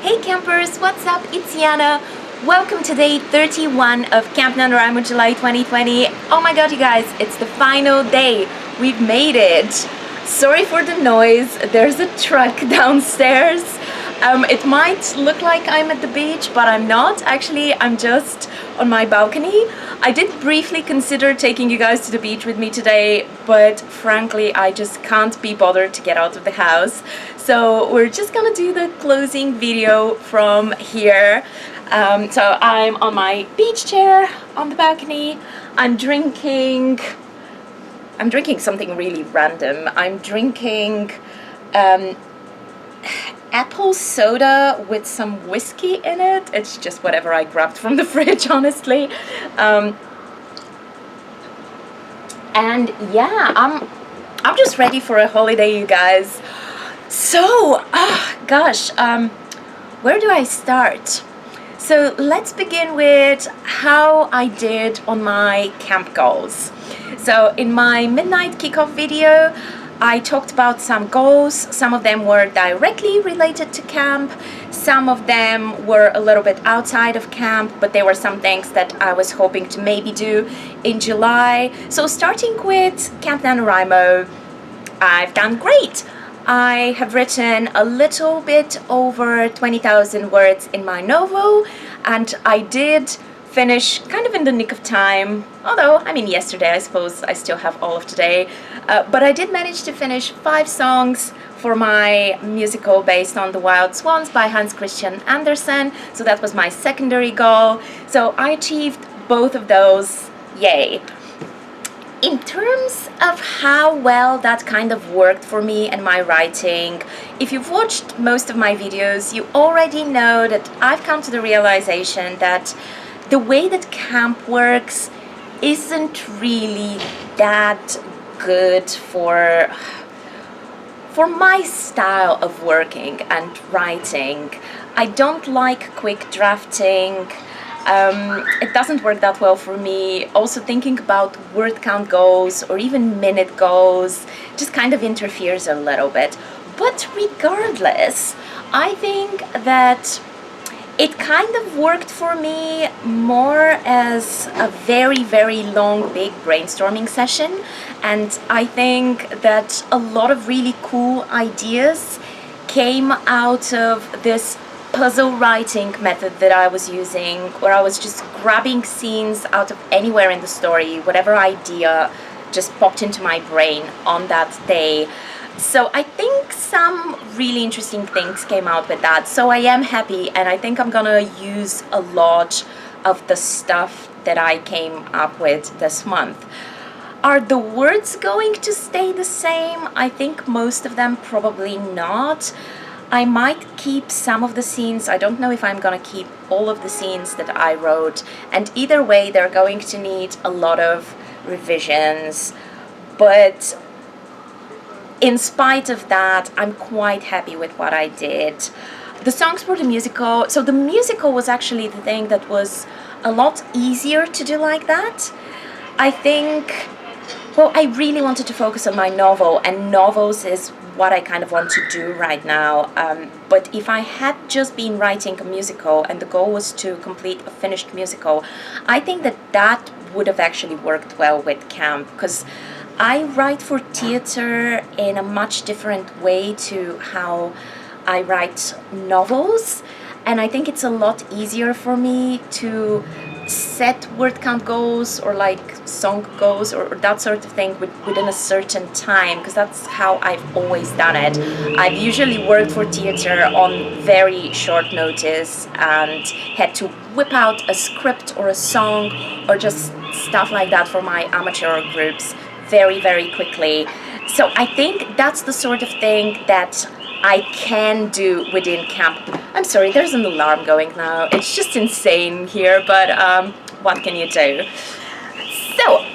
Hey campers, what's up? It's Yana. Welcome to day 31 of Camp NaNoWriMo July 2020. Oh my god, you guys, it's the final day. We've made it. Sorry for the noise. There's a truck downstairs. It might look like I'm at the beach, but I'm not. Actually, I'm just on my balcony. I did briefly consider taking you guys to the beach with me today, but frankly, I just can't be bothered to get out of the house. So we're just gonna do the closing video from here. So I'm on my beach chair on the balcony. I'm drinking something really random. I'm drinking apple soda with some whiskey in it. It's just whatever I grabbed from the fridge, honestly. And yeah, I'm just ready for a holiday, you guys. So, gosh, where do I start? So let's begin with how I did on my camp goals. So in my midnight kickoff video, I talked about some goals. Some of them were directly related to camp. Some of them were a little bit outside of camp, but there were some things that I was hoping to maybe do in July. So starting with Camp NaNoWriMo, I've done great. I have written a little bit over 20,000 words in my novel, and I did finish kind of in the nick of time, although, I mean, yesterday, I suppose I still have all of today, but I did manage to finish 5 songs for my musical based on The Wild Swans by Hans Christian Andersen, so that was my secondary goal. So I achieved both of those, yay. In terms of how well that kind of worked for me and my writing, if you've watched most of my videos, you already know that I've come to the realization that the way that camp works isn't really that good for my style of working and writing. I don't like quick drafting. It doesn't work that well for me. Also, thinking about word count goals or even minute goals just kind of interferes a little bit. But regardless, I think that it kind of worked for me more as a very, very long, big brainstorming session. And I think that a lot of really cool ideas came out of this puzzle writing method that I was using, where I was just grabbing scenes out of anywhere in the story, whatever idea just popped into my brain on that day. So I think some really interesting things came out with that. So I am happy, and I think I'm gonna use a lot of the stuff that I came up with this month. Are the words going to stay the same? I think most of them probably not. I might keep some of the scenes. I don't know if I'm gonna keep all of the scenes that I wrote, and either way they're going to need a lot of revisions, but in spite of that, I'm quite happy with what I did. The songs for the musical, so the musical was actually the thing that was a lot easier to do like that. I think, well, I really wanted to focus on my novel, and novels is what I kind of want to do right now. But if I had just been writing a musical and the goal was to complete a finished musical, I think that that would have actually worked well with camp, because I write for theater in a much different way to how I write novels, and I think it's a lot easier for me to set word count goals or like song goals or that sort of thing within a certain time, because that's how I've always done it. I've usually worked for theater on very short notice and had to whip out a script or a song or just stuff like that for my amateur groups very, very quickly. So I think that's the sort of thing that I can do within camp. I'm sorry, there's an alarm going now. It's just insane here, but what can you do? So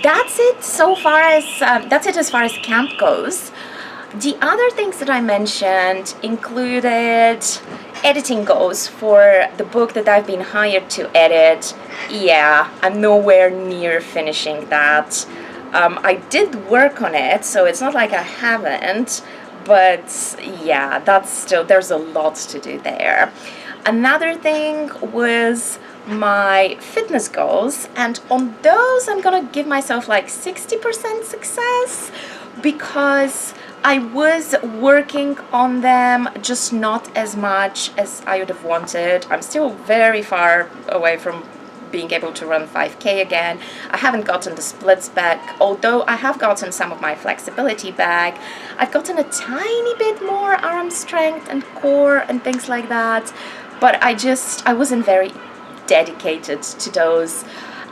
that's it so far as that's it as far as camp goes. The other things that I mentioned included editing goals for the book that I've been hired to edit. Yeah, I'm nowhere near finishing that. I did work on it, so it's not like I haven't, but yeah, that's still, there's a lot to do there. Another thing was my fitness goals, and on those I'm gonna give myself like 60% success, because I was working on them, just not as much as I would have wanted. I'm still very far away from being able to run 5K again. I haven't gotten the splits back, although I have gotten some of my flexibility back. I've gotten a tiny bit more arm strength and core and things like that, but I wasn't very dedicated to those.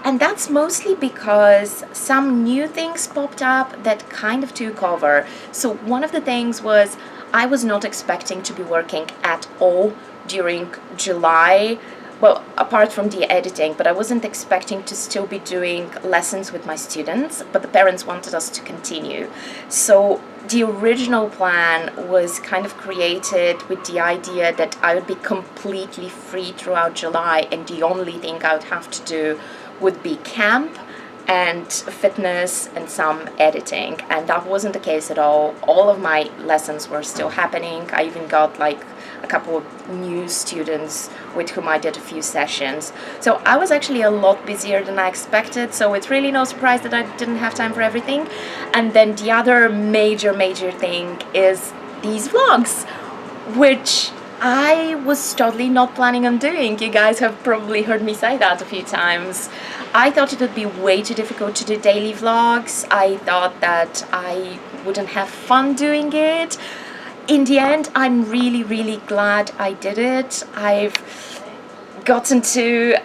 And that's mostly because some new things popped up that kind of took over. So one of the things was I was not expecting to be working at all during July. Well, apart from the editing, but I wasn't expecting to still be doing lessons with my students, but the parents wanted us to continue. So the original plan was kind of created with the idea that I would be completely free throughout July, and the only thing I would have to do would be camp and fitness and some editing, and that wasn't the case at all. All of my lessons were still happening. I even got like a couple of new students with whom I did a few sessions. So I was actually a lot busier than I expected, so it's really no surprise that I didn't have time for everything. And then the other major thing is these vlogs, which I was totally not planning on doing. You guys have probably heard me say that a few times. I thought it would be way too difficult to do daily vlogs. I thought that I wouldn't have fun doing it. In the end, I'm really glad I did it. I've gotten to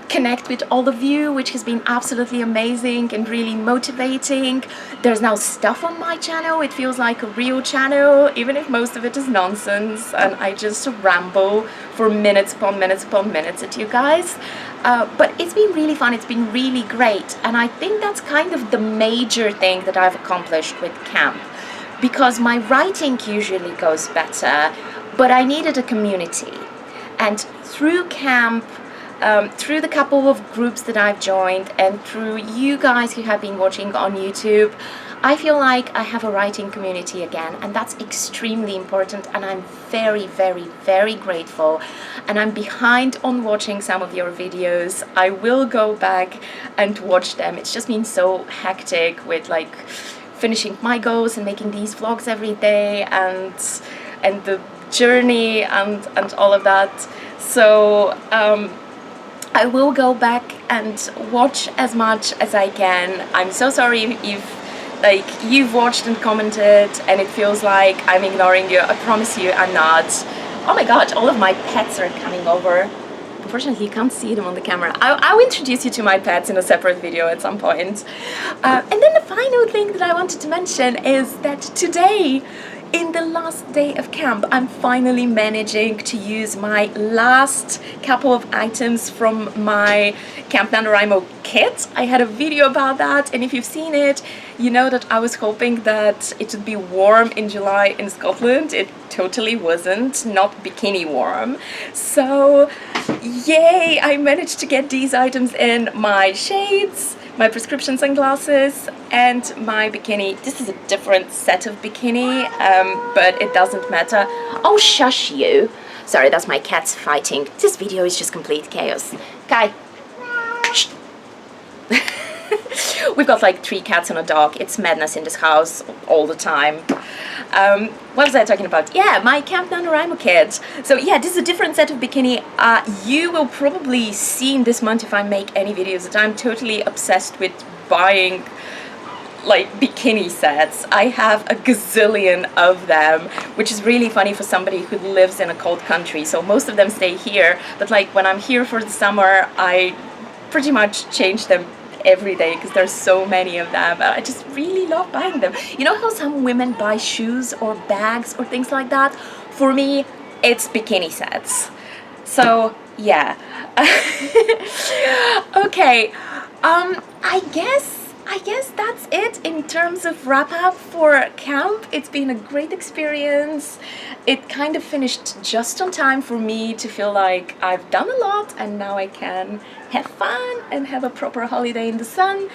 connect with all of you, which has been absolutely amazing and really motivating. There's now stuff on my channel. It feels like a real channel, even if most of it is nonsense and I just ramble for minutes upon minutes upon minutes at you guys. But it's been really fun. It's been really great. And I think that's kind of the major thing that I've accomplished with camp, because my writing usually goes better, but I needed a community. And through camp, through the couple of groups that I've joined, and through you guys who have been watching on YouTube, I feel like I have a writing community again, and that's extremely important, and I'm very grateful. And I'm behind on watching some of your videos. I will go back and watch them. It's just been so hectic with like finishing my goals and making these vlogs every day, and the journey and all of that. So I will go back and watch as much as I can. I'm so sorry if like you've watched and commented and it feels like I'm ignoring you. I promise you I'm not. Oh my god, all of my pets are coming over. Unfortunately, you can't see them on the camera. I'll introduce you to my pets in a separate video at some point. And then the final thing that I wanted to mention is that today, in the last day of camp, I'm finally managing to use my last couple of items from my Camp NaNoWriMo kit. I had a video about that, and if you've seen it, you know that I was hoping that it would be warm in July in Scotland. It totally wasn't, not bikini warm. So yay, I managed to get these items in: my shades, my prescription sunglasses, and my bikini. This is a different set of bikini, but it doesn't matter. Oh, shush you. Sorry, that's my cats fighting. This video is just complete chaos. Kai. Shh. We've got like 3 cats and a dog. It's madness in this house all the time. What was I talking about? Yeah, my Camp NaNoWriMo kit. So yeah, this is a different set of bikini. You will probably see in this month, if I make any videos, that I'm totally obsessed with buying like bikini sets. I have a gazillion of them, which is really funny for somebody who lives in a cold country. So most of them stay here, but like when I'm here for the summer, I pretty much change them every day because there's so many of them. I just really love buying them. You know how some women buy shoes or bags or things like that? For me, it's bikini sets. So yeah. Okay, I guess that's it in terms of wrap up for camp. It's been a great experience. It kind of finished just on time for me to feel like I've done a lot and now I can have fun and have a proper holiday in the sun.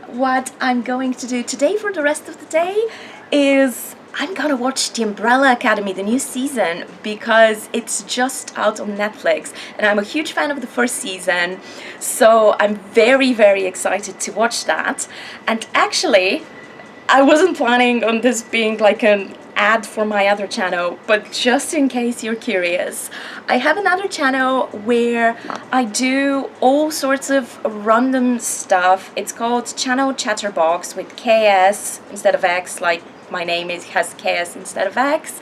What I'm going to do today for the rest of the day is I'm gonna watch The Umbrella Academy, the new season, because it's just out on Netflix and I'm a huge fan of the first season, so I'm very, very excited to watch that. And actually, I wasn't planning on this being like an ad for my other channel, but just in case you're curious, I have another channel where I do all sorts of random stuff. It's called Channel Chatterbox with KS instead of X, like my name has KS instead of X.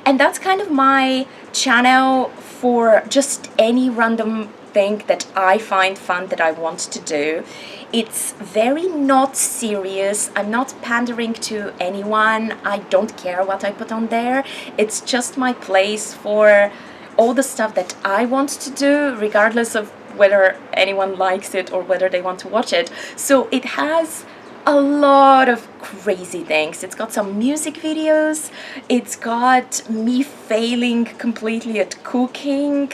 And that's kind of my channel for just any random thing that I find fun that I want to do. It's very not serious. I'm not pandering to anyone. I don't care what I put on there. It's just my place for all the stuff that I want to do, regardless of whether anyone likes it or whether they want to watch it. So it has a lot of crazy things. It's got some music videos, it's got me failing completely at cooking,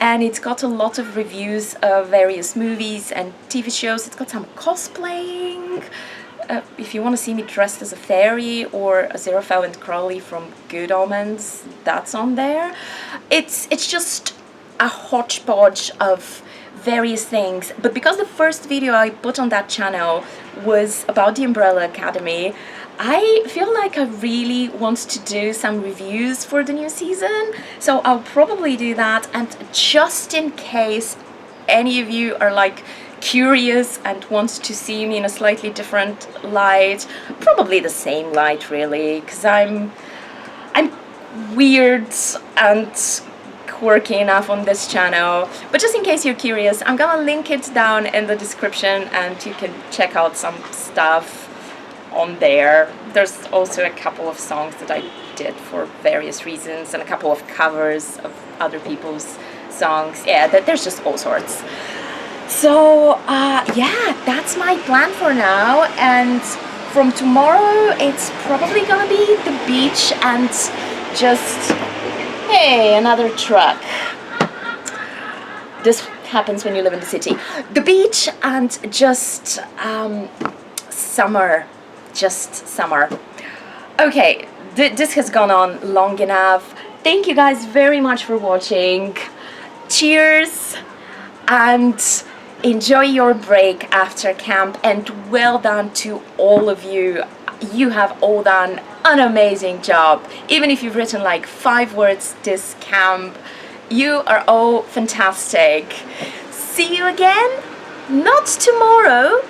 and it's got a lot of reviews of various movies and TV shows. It's got some cosplaying. If you want to see me dressed as a fairy or Aziraphale and Crowley from Good Omens, that's on there. It's just a hodgepodge of various things, but because the first video I put on that channel was about the Umbrella Academy, I feel like I really want to do some reviews for the new season, so I'll probably do that. And just in case any of you are like curious and want to see me in a slightly different light, probably the same light really, because I'm weird and quirky enough on this channel. But just in case you're curious, I'm gonna link it down in the description and you can check out some stuff on there. There's also a couple of songs that I did for various reasons and a couple of covers of other people's songs. Yeah, there's just all sorts. So yeah, that's my plan for now, and from tomorrow it's probably gonna be the beach and just, hey, another truck. This happens when you live in the city. The beach and just summer. Just summer. Okay, this has gone on long enough. Thank you guys very much for watching. Cheers and enjoy your break after camp, and well done to all of you. You have all done an amazing job. Even if you've written like 5 words this camp, you are all fantastic. See you again, not tomorrow,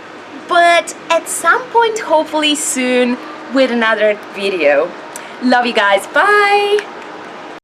but at some point hopefully soon with another video. Love you guys, bye!